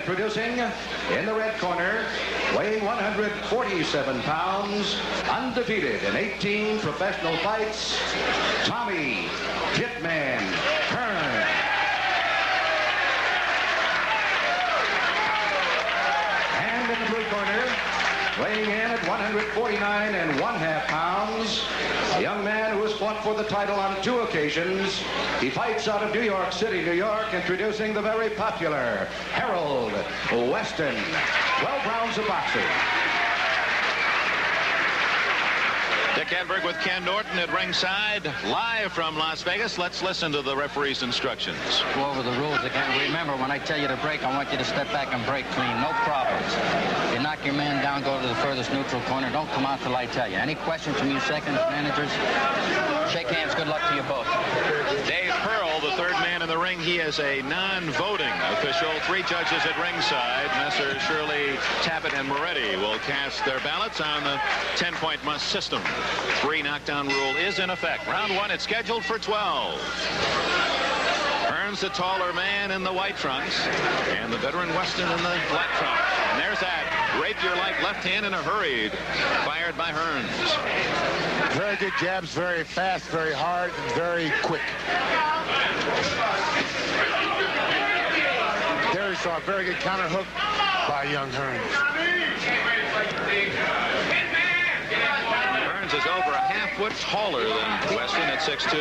Introducing, in the red corner, weighing 147 pounds, undefeated in 18 professional fights, Tommy Hitman Hearns. And in the blue corner, weighing in at 149½ pounds, a young man who has fought for the title on 2 occasions. He fights out of New York City, New York, introducing the very popular Harold Weston. 12 rounds of boxing. Dick Enberg with Ken Norton at ringside, live from Las Vegas. Let's listen to the referee's instructions. Go over the rules again. Remember, when I tell you to break, I want you to step back and break clean. No problems. You knock your man down, go to the furthest neutral corner. Don't come out till I tell you. Any questions from you seconds, managers? Shake hands. Good luck to you both. Dave Pearl, the third man in the ring. He is a non-voting official. 3 judges at ringside. Messrs. Shirley, Tappet, and Moretti will cast their ballots on the 10-point must system. 3 knockdown rule is in effect. Round 1, it's scheduled for 12. Hearns, the taller man in the white trunks, and the veteran Weston in the black trunks. And there's that rapier-like left hand in a hurry, fired by Hearns. Very good jabs, very fast, very hard, and very quick. There we saw a very good counter hook by young Hearns. Hearns is over a half-foot taller than Weston at 6'2".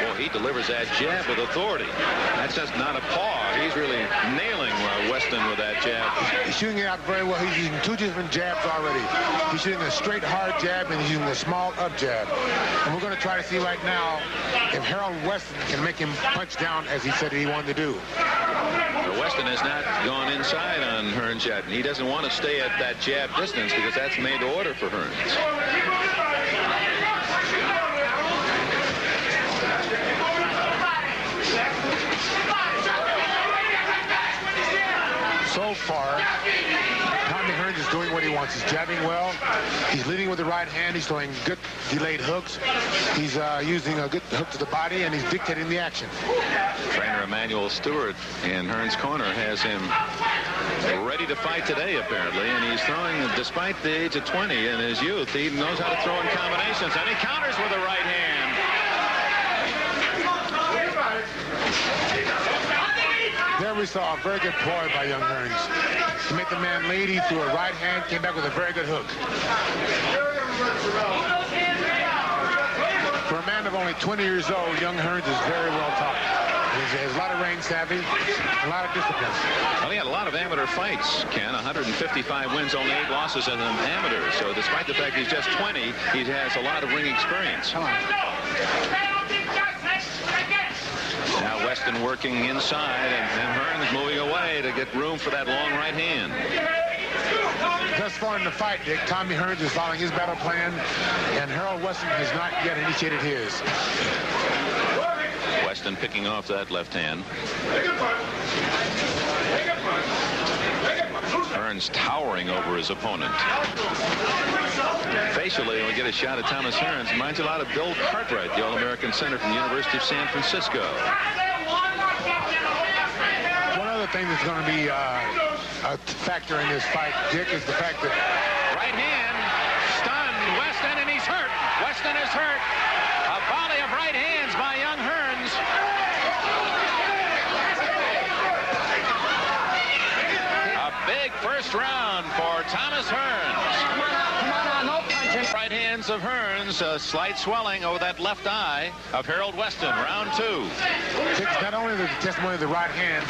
Well, he delivers that jab with authority. That's just not a paw. He's really nailing Weston with that jab. He's shooting it out very well. He's using 2 different jabs already. He's shooting a straight hard jab and he's using a small up jab. And we're going to try to see right now if Harold Weston can make him punch down as he said he wanted to do. But Weston has not gone inside on Hearns yet, and he doesn't want to stay at that jab distance because that's made to order for Hearns. So far, Tommy Hearns is doing what he wants. He's jabbing well. He's leading with the right hand. He's throwing good delayed hooks. He's using a good hook to the body, and he's dictating the action. Trainer Emmanuel Stewart in Hearns' corner has him ready to fight today, apparently, and he's throwing, despite the age of 20 in his youth, he knows how to throw in combinations, and he counters with the right hand. There we saw a very good ploy by young Hearns. To make the man lead, he threw a right hand, came back with a very good hook. For a man of only 20 years old, young Hearns is very well taught. He has a lot of range savvy, a lot of discipline. Well, he had a lot of amateur fights, Ken. 155 wins, only 8 losses as an amateur. So despite the fact he's just 20, he has a lot of ring experience. Come on. Now Weston working inside, and Hearns moving away to get room for that long right hand. Thus far in the fight, Dick, Tommy Hearns is following his battle plan, and Harold Weston has not yet initiated his. Weston picking off that left hand. Hearns towering over his opponent. Facially, we get a shot at Thomas Hearns. Reminds you a lot of Bill Cartwright, the All-American center from the University of San Francisco. One other thing that's going to be a factor in this fight, Dick, is the fact that... Right hand, stunned Weston, and he's hurt. Weston is hurt. A volley of right hands by young Hearns. A big first round for Thomas Hearns. Come on now, no punching. Right hands of Hearns, a slight swelling over that left eye of Harold Weston. Round 2. It's not only the testimony of the right hand,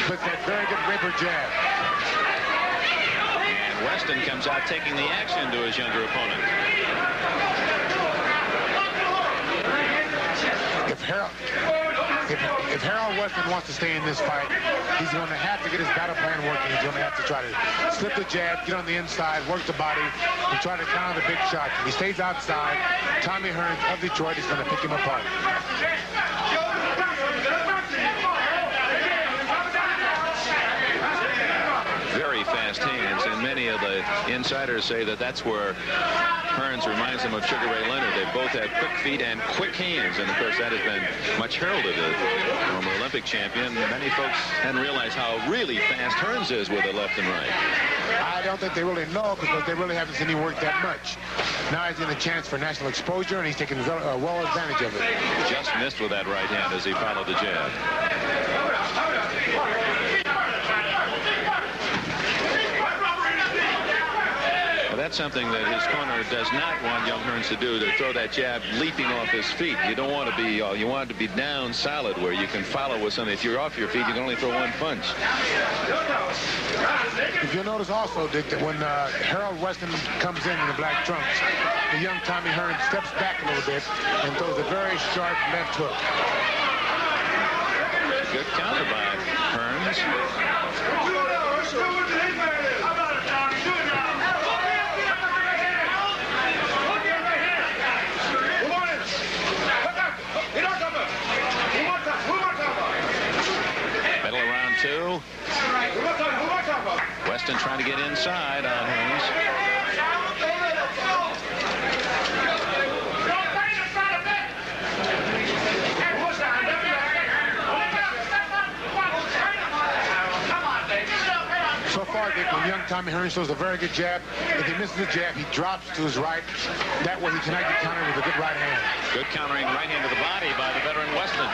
but that very good rapier jab. And Weston comes out taking the action to his younger opponent. If Harold Weston wants to stay in this fight, he's going to have to get his battle plan working. He's going to have to try to slip the jab, get on the inside, work the body, and try to counter the big shot. If he stays outside, Tommy Hearns of Detroit is going to pick him apart. Very fast hands, and many of the insiders say that that's where Hearns reminds them of Sugar Ray Leonard. They both have quick feet and quick hands, and of course that has been much heralded as former Olympic champion. Many folks hadn't realized how really fast Hearns is with a left and right. I don't think they really know, because they really haven't seen him work that much. Now he's getting a chance for national exposure, and he's taking well advantage of it. Just missed with that right hand as he followed the jab. That's something that his corner does not want young Hearns to do, to throw that jab leaping off his feet. You don't want to be, you want it to be down solid where you can follow with something. If you're off your feet, you can only throw one punch. If you'll notice also, Dick, that when Harold Weston comes in the black trunks, the young Tommy Hearns steps back a little bit and throws a very sharp left hook. Good counter by Hearns. Middle of round two. Weston trying to get inside on Hearns. So far, Dick, when young Tommy Hearns throws a very good jab, if he misses the jab, he drops to his right. That way he cannot get countered with a good right hand. Good countering right hand to the body by the veteran Weston.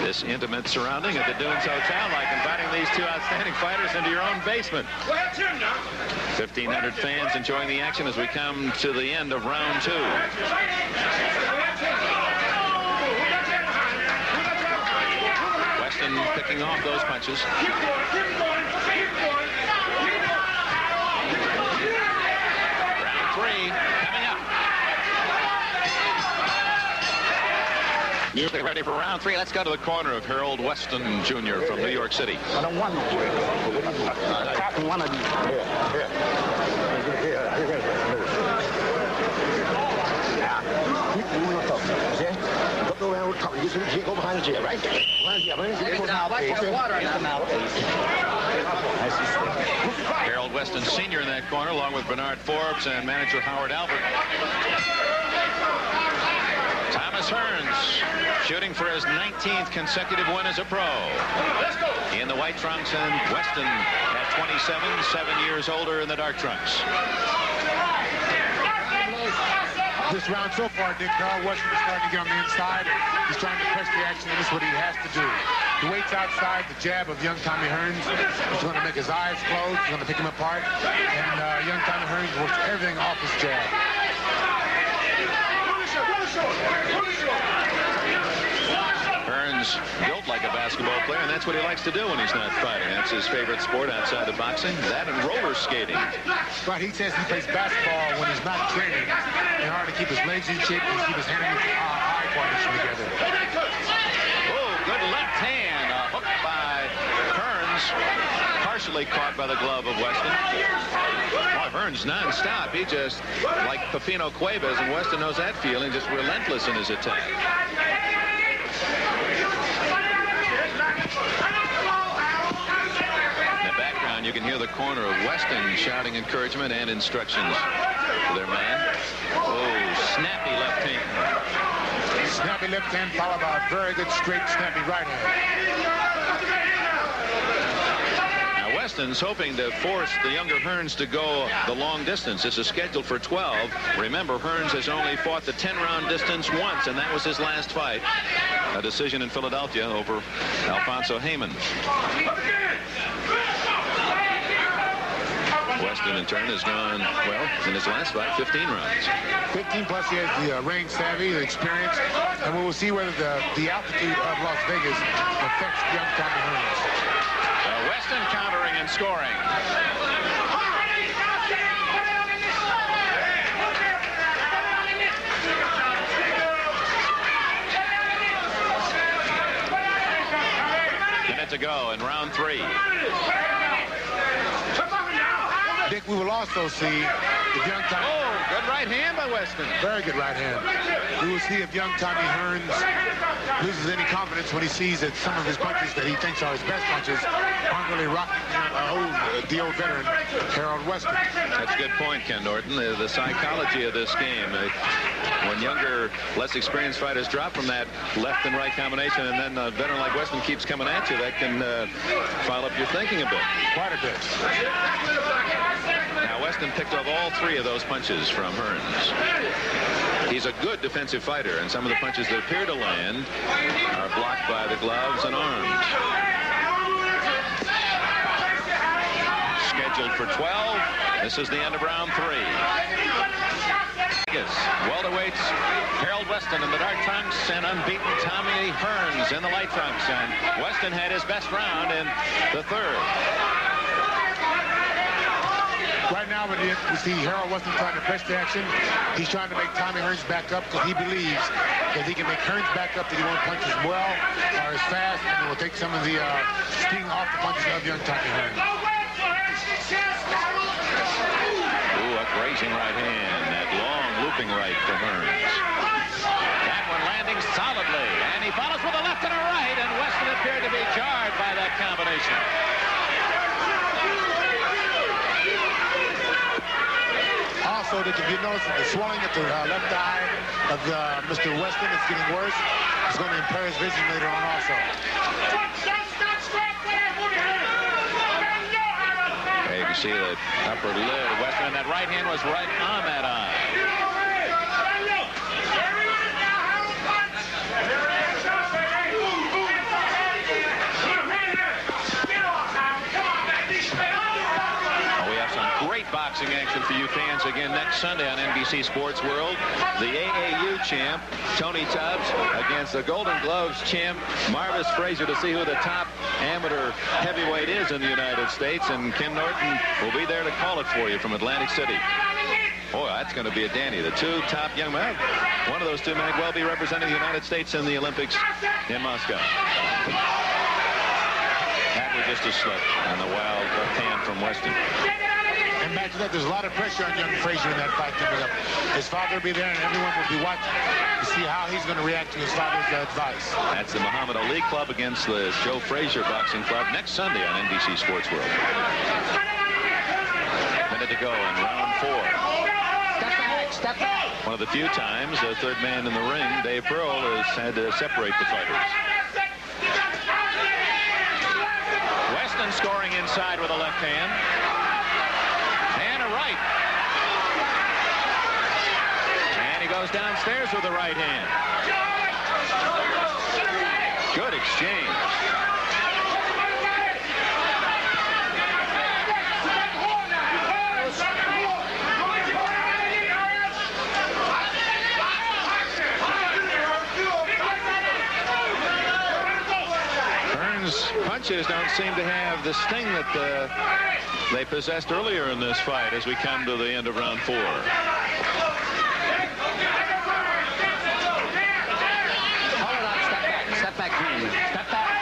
This intimate surrounding at the Dunes Hotel, like inviting these two outstanding fighters into your own basement. 1,500 fans enjoying the action as we come to the end of round two. Weston picking off those punches. Round three coming up. You're ready for round three. Let's go to the corner of Harold Weston Jr. from New York City. I don't want one of these. Go around the top. You just go behind the chair, right? Harold Weston Sr. in that corner, along with Bernard Forbes and manager Howard Albert. Thomas Hearns shooting for his 19th consecutive win as a pro. In the white trunks, and Weston at 27, 7 years older in the dark trunks. This round so far, Dick, Harold Weston is starting to get on the inside. He's trying to press the action, and this is what he has to do. He waits outside the jab of young Tommy Hearns. He's going to make his eyes close. He's going to pick him apart. And young Tommy Hearns works everything off his jab. Hearns built like a basketball player, and that's what he likes to do when he's not fighting. That's his favorite sport outside of boxing, that and roller skating. But he says he plays basketball when he's not training in order to keep his legs in shape and keep his hand and eye coordination together. Oh, good left hand. A hook by Hearns, partially caught by the glove of Weston. Boy, Hearns non-stop. He just, like Pepino Cuevas, and Weston knows that feeling, just relentless in his attack. In the background, you can hear the corner of Weston shouting encouragement and instructions to their man. Oh, snappy left hand. Snappy left hand followed by a very good straight snappy right hand. Weston's hoping to force the younger Hearns to go the long distance. This is scheduled for 12. Remember, Hearns has only fought the 10-round distance once, and that was his last fight. A decision in Philadelphia over Alfonso Heyman. Weston, in turn, has gone, well, in his last fight, 15 rounds. 15 plus, he has the range savvy, the experience, and we will see whether the altitude of Las Vegas affects young Tommy Hearns. Weston countering and scoring. Minute to go in round three. Dick, we will also see if young Tommy... Oh, good right hand by Weston. Very good right hand. We will see if young Tommy Hearns loses any confidence when he sees that some of his punches that he thinks are his best punches aren't really rocking the old veteran, Harold Weston. That's a good point, Ken Norton. The psychology of this game. When younger, less experienced fighters drop from that left and right combination, and then a veteran like Weston keeps coming at you, that can file up your thinking a bit. Quite a bit. Now, Weston picked up all three of those punches from Hearns. He's a good defensive fighter, and some of the punches that appear to land are blocked by the gloves and arms. Scheduled for 12. This is the end of round 3. Welterweights, Harold Weston in the dark trunks and unbeaten Tommy Hearns in the light trunks. And Weston had his best round in the 3rd. Right now, when you see Harold Weston trying to press the action, he's trying to make Tommy Hearns back up because he believes that he can make Hearns back up, that he won't punch as well or as fast, and it will take some of the sting off the punches of young Tommy Hearns. Ooh, a grazing right hand. That long looping right for Hearns. That one landing solidly, and he follows with a left and a right, and Weston appeared to be jarred by that combination. Also, if you notice that the swelling at the left eye of Mr. Weston is getting worse, it's going to impair his vision later on also. Hey, you can see the upper lid of Weston, and that right hand was right on that eye. Boxing action for you fans again next Sunday on NBC Sports World. The AAU champ, Tony Tubbs, against the Golden Gloves champ, Marvis Frazier, to see who the top amateur heavyweight is in the United States. And Ken Norton will be there to call it for you from Atlantic City. Boy, that's going to be a dandy. The two top young men. One of those two may well be representing the United States in the Olympics in Moscow. That was just a slip on the wild hand from Weston. And back to that, there's a lot of pressure on young Frazier in that fight coming up. His father will be there, and everyone will be watching to see how he's going to react to his father's advice. That's the Muhammad Ali Club against the Joe Frazier Boxing Club next Sunday on NBC Sports World. Minute to go in round 4. Step back. One of the few times the third man in the ring, Dave Pearl, has had to separate the fighters. Weston scoring inside with a left hand. And a right. And he goes downstairs with the right hand. Good exchange. Punches don't seem to have the sting that they possessed earlier in this fight as we come to the end of round 4. Hold it up. Step back. Step back.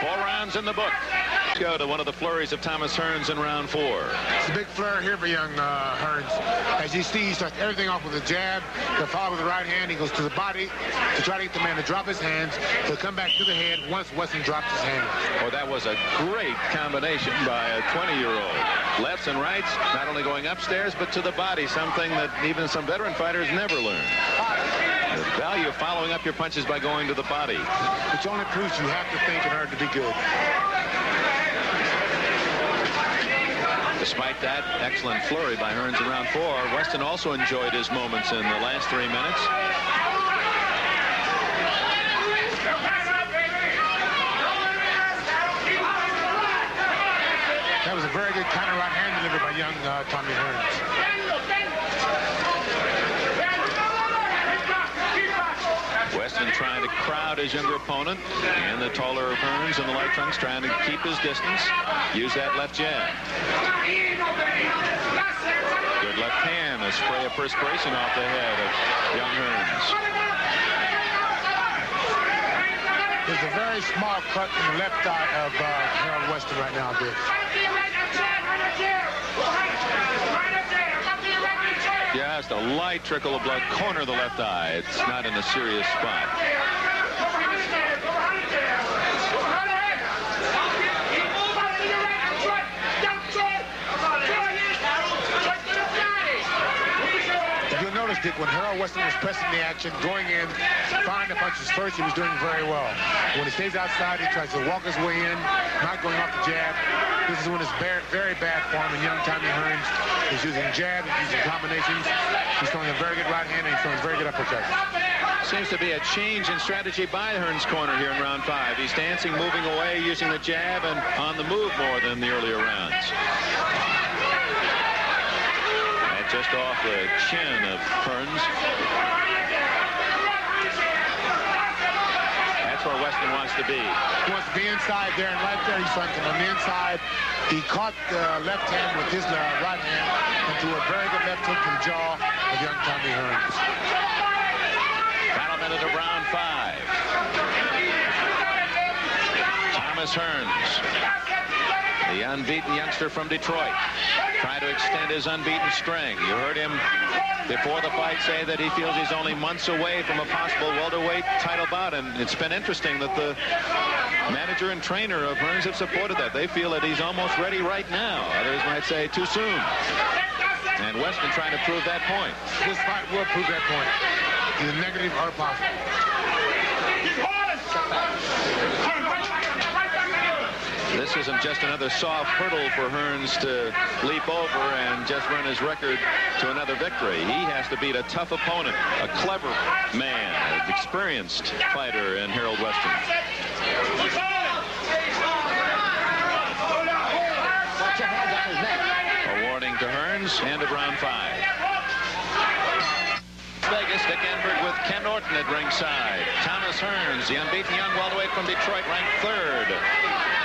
4 rounds in the book. Let's go to one of the flurries of Thomas Hearns in round 4. It's a big flurry here for young Hearns. As you see, he starts everything off with a jab. He'll follow with the right hand. He goes to the body to try to get the man to drop his hands. He'll come back to the head once Weston drops his hands. Oh, that was a great combination by a 20-year-old. Lefts and rights, not only going upstairs, but to the body, something that even some veteran fighters never learn. The value of following up your punches by going to the body. Which only proves you have to think in order to be good. Despite that excellent flurry by Hearns in round 4, Weston also enjoyed his moments in the last 3 minutes. That was a very good counter right hand delivered by young Tommy Hearns. Weston trying to crowd his younger opponent, and the taller Hearns in the light trunks trying to keep his distance. Use that left jab. Good left hand, a spray of perspiration off the head of young Hearns. There's a very small cut in the left eye of Harold Weston right now, Dick. Just a light trickle of blood, corner of the left eye. It's not in a serious spot. You'll notice, Dick, when Harold Weston was pressing the action, going in, firing the punches first, he was doing very well. When he stays outside, he tries to walk his way in, not going off the jab. This is when it's very bad form, and young Tommy Hearns is using jab, he's using combinations. He's throwing a very good right hand, and he's throwing a very good uppercut. Seems to be a change in strategy by Hearns' corner here in round 5. He's dancing, moving away, using the jab, and on the move more than the earlier rounds. And just off the chin of Hearns. That's where Weston wants to be. He wants to be inside there, and right there he's trying to come on the inside. He caught the left hand with his right hand and threw a very good left hook to the jaw of young Tommy Hearns. Final minute of round 5. Thomas Hearns, the unbeaten youngster from Detroit, trying to extend his unbeaten string. You heard him before the fight say that he feels he's only months away from a possible welterweight title bout, and it's been interesting that the manager and trainer of Hearns have supported that. They feel that he's almost ready right now. Others might say too soon. And Weston trying to prove that point. This fight will prove that point, either negative or positive. This isn't just another soft hurdle for Hearns to leap over and just run his record to another victory. He has to beat a tough opponent, a clever man, an experienced fighter in Harold Weston. A warning to Hearns, end of round 5. Vegas, Dick Enberg with Ken Norton at ringside. Thomas Hearns, the unbeaten young welterweight from Detroit, ranked 3rd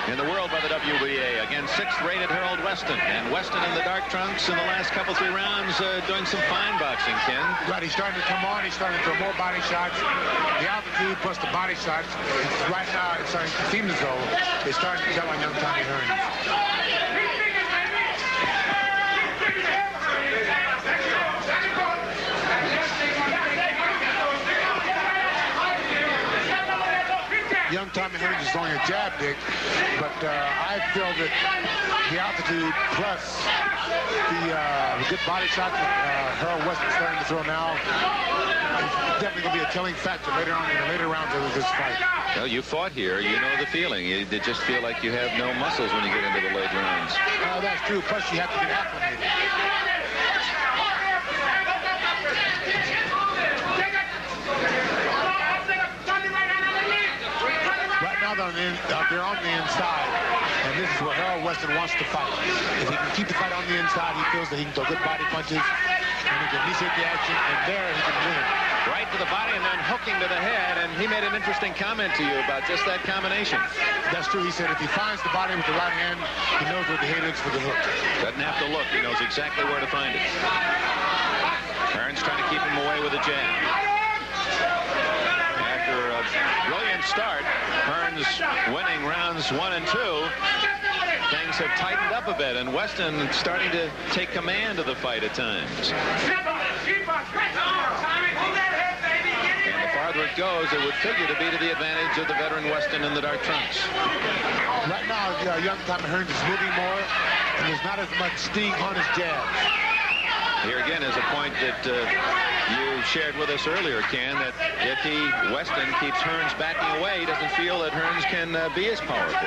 in the world by the WBA. Again, 6th rated Harold Weston. And Weston in the dark trunks in the last couple, 3 rounds doing some fine boxing, Ken. Right, he's starting to come on. He's starting to throw more body shots. The altitude plus the body shots. Right now, it's starting to seem as though it's starting to tell on young Tommy Hearns. Young Tommy Hearns is throwing a jab, Dick, but I feel that the altitude plus the good body shot that Harold Weston's starting to throw now is definitely going to be a telling factor later on in the later rounds of this fight. Well, you fought here. You know the feeling. You just feel like you have no muscles when you get into the late rounds. That's true. Plus, you have to get acclimated. They're on the inside, and this is where Harold Weston wants to fight. If he can keep the fight on the inside, he feels that he can throw good body punches, and he can initiate the action, and there he can win. Right to the body and then hooking to the head, and he made an interesting comment to you about just that combination. That's true. He said if he finds the body with the right hand, he knows where the head is for the hook. Doesn't have to look. He knows exactly where to find it. Hearns trying to keep him away with a jab. After a brilliant start, Hearns winning rounds 1 and 2. Things have tightened up a bit, and Weston starting to take command of the fight at times. And the farther it goes, it would figure to be to the advantage of the veteran Weston in the dark trunks. Right now, young Tommy Hearns is moving more, and there's not as much sting on his jab. Here again is a point that you shared with us earlier, Ken, that if Weston keeps Hearns backing away, he doesn't feel that Hearns can be as powerful.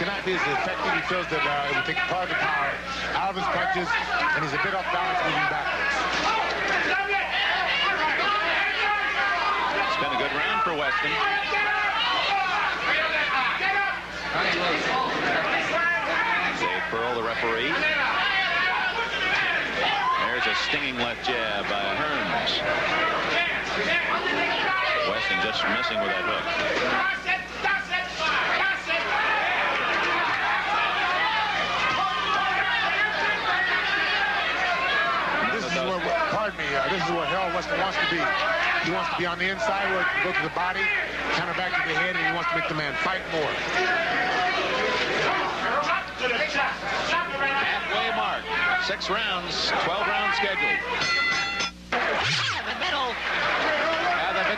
Cannot be as effective. He feels that it will take part of the power out of his punches, and he's a bit off balance moving backwards. It's been a good round for Weston. Dave Pearl, the referee. There's a stinging left jab by Hearns. Weston just missing with that hook. This is where Harold Weston wants to be. He wants to be on the inside where he can go to the body, counter back to the head, and he wants to make the man fight more. Halfway mark. 6 rounds, 12 rounds scheduled.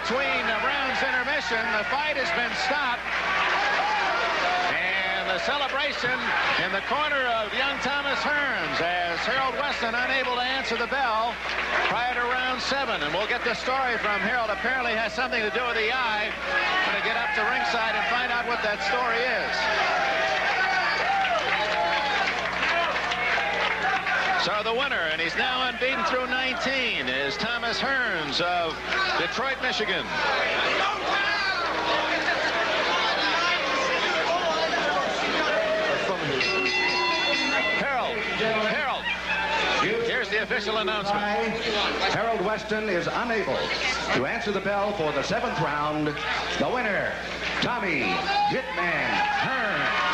Between the rounds intermission, the fight has been stopped. And the celebration in the corner of young Thomas Hearns as Harold Weston unable to answer the bell prior to round 7. And we'll get the story from Harold. Apparently has something to do with the eye. I'm going to get up to ringside and find out what that story is. So the winner, and he's now unbeaten through 19, is Thomas Hearns of Detroit, Michigan. Harold, here's the official announcement. Harold Weston is unable to answer the bell for the 7th round. The winner, Tommy Hitman Hearns.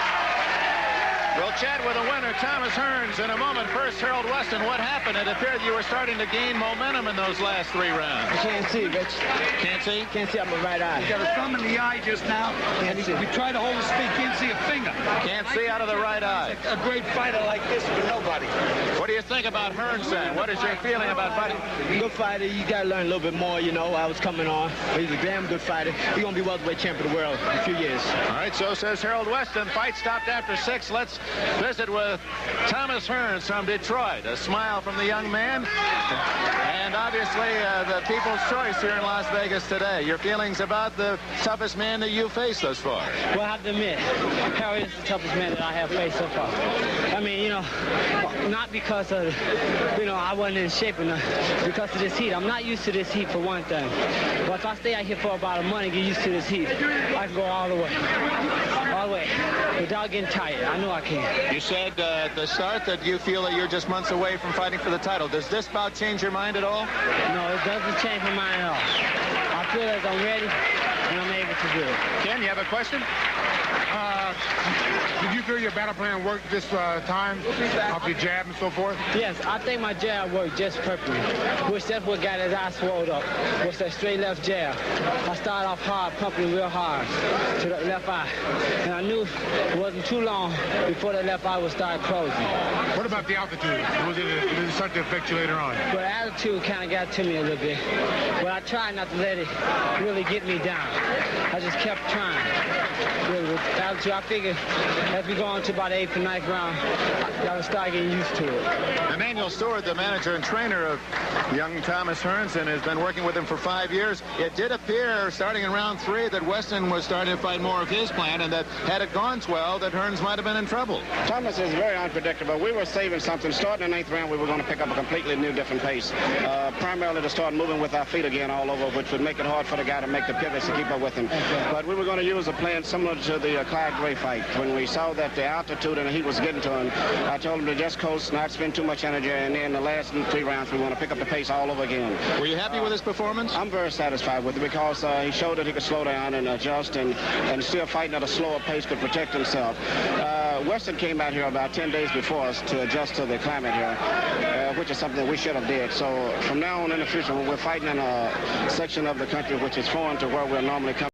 We'll chat with the winner, Thomas Hearns, in a moment. First, Harold Weston, what happened? It appeared you were starting to gain momentum in those last 3 rounds. I can't see, Rich. Can't see? Can't see out my right eye. He's got a thumb in the eye just now, and we try to hold his feet, can't see a finger. Can't see out of the right eye. A great fighter like this for nobody. What do you think about Hearns then? What is your feeling about fighting? Good fighter. You got to learn a little bit more, you know. I was coming on. But he's a damn good fighter. He's going to be welterweight champion of the world in a few years. All right, so says Harold Weston. Fight stopped after 6. Let's visit with Thomas Hearns from Detroit. A smile from the young man. And obviously the people's choice here in Las Vegas today. Your feelings about the toughest man that you've faced thus far? Well, I have to admit, Harold is the toughest man that I have faced so far. I mean, you know, not because of, you know, I wasn't in shape enough, because of this heat. I'm not used to this heat for one thing. But if I stay out here for about a month and get used to this heat, I can go all the way. All the way. Without getting tired. I know I can. You said at the start that you feel that you're just months away from fighting for the title. Does this bout change your mind at all? No, it doesn't change my mind at all. I feel as I'm ready and I'm able to do it. Ken, you have a question? Did you feel your battle plan worked this time off your jab and so forth? Yes, I think my jab worked just perfectly. Which that's what got his eye swelled up. Was that straight left jab. I started off hard, pumping real hard to the left eye. And I knew it wasn't too long before the left eye would start closing. What about the altitude? Did it start to affect you later on? But attitude kind of got to me a little bit. But I tried not to let it really get me down. I just kept trying. With attitude, I figured as we go on to about the 8th or 9th round, I would start getting used to it. Emmanuel Stewart, the manager and trainer of young Thomas Hearns, and has been working with him for 5 years. It did appear, starting in round 3, that Weston was starting to fight more of his plan, and that had it gone 12, that Hearns might have been in trouble. Thomas is very unpredictable. We were saving something. Starting in the 9th round, we were going to pick up a completely new, different pace. Primarily to start moving with our feet again all over, which would make it hard for the guy to make the pivots to keep up with him. But we were going to use a plan similar to the Clyde Gray fight. When we saw that the altitude and the heat was getting to him, I told him to just coast, not spend too much energy, and then the last 3 rounds, we want to pick up the pace all over again. Were you happy with his performance? I'm very satisfied with it because he showed that he could slow down and adjust and still fighting at a slower pace could protect himself. Weston came out here about 10 days before us to adjust to the climate here, which is something we should have did. So from now on in the future, we're fighting in a section of the country which is foreign to where we're normally coming.